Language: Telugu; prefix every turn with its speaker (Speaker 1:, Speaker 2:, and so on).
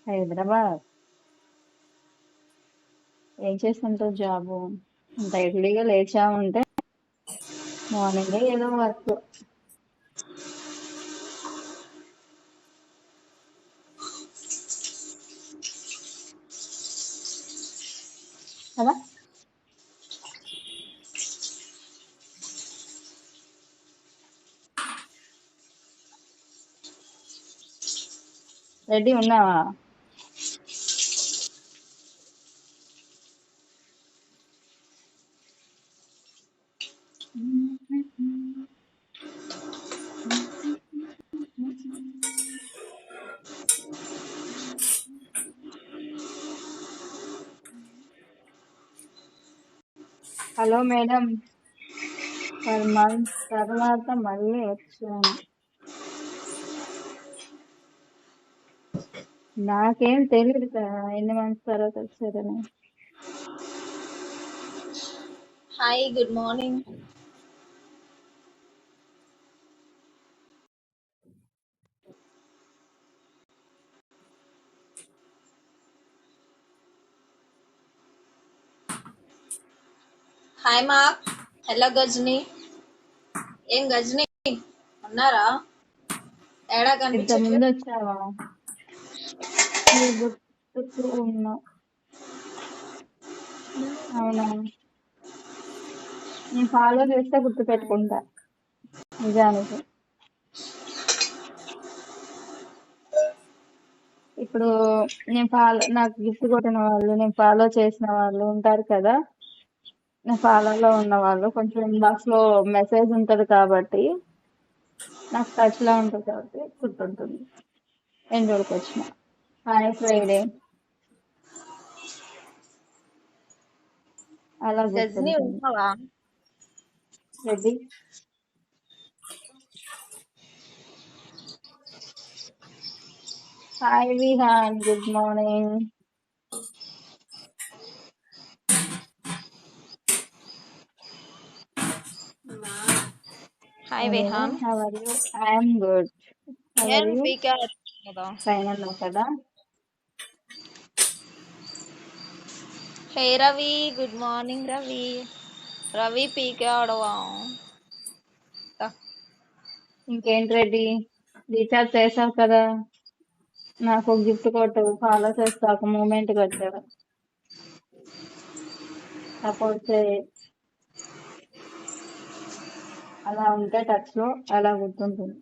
Speaker 1: హైదరాబాద్. ఏం చేస్తుంటావు జాబు? అంత ఎర్లీగా లేచావంటే మార్నింగ్ ఏదో వర్క్ కదా. రెడీ ఉన్నావా? హలో మేడం, పర్ మంత్ తర్వాత మళ్ళీ వచ్చాను. నాకేం తెలియదు కదా ఎన్ని మంత్స్ తర్వాత వచ్చారని.
Speaker 2: Hi good morning. Hi Mark. Hello Gajini. ఏం గజని ఉన్నారా? ఏడా
Speaker 1: ఇంత ముందు
Speaker 2: కనిపించట్లేదు.
Speaker 1: వచ్చావా? నీ గుర్తుకు ఉన్నా. అవునా, నేను ఫాలో చేస్తే గుర్తు పెట్టుకుంటా. నిజానికి ఇప్పుడు నాకు గిఫ్ట్ కొట్టిన వాళ్ళు, నేను ఫాలో చేసిన వాళ్ళు ఉంటారు కదా. నేను ఫాలోలో ఉన్న వాళ్ళు కొంచెం ఇన్బాక్స్ లో మెసేజ్ ఉంటది కాబట్టి నాకు టచ్ లో ఉంటుంది కాబట్టి గుర్తుంటుంది. ఎన్ని రోజులకి వచ్చిన. హాయ్ ఫ్రైడే అలా
Speaker 2: గజని
Speaker 1: గుర్తుంటుంది.
Speaker 2: ఉన్నావా?
Speaker 1: Reddy hi Vihaan, good morning.
Speaker 2: Hi Vihaan.
Speaker 1: How are you? I'm good. How are
Speaker 2: నేను
Speaker 1: యూ?
Speaker 2: పీకే కదా.
Speaker 1: ఫైనల్ కదా.
Speaker 2: Hey Ravi, good morning Ravi. Ravi PK ఆడవా?
Speaker 1: ఇంకేంటి రెడ్డి, రీఛార్జ్ చేసావు కదా, నాకు గిఫ్ట్ కొట్టు, ఫాలో చేస్తా, ఒక మూమెంట్ కొట్టావు, సపోర్ట్ చేయి. అలా ఉంటే టచ్ లో అలా గుర్తుంటుంది.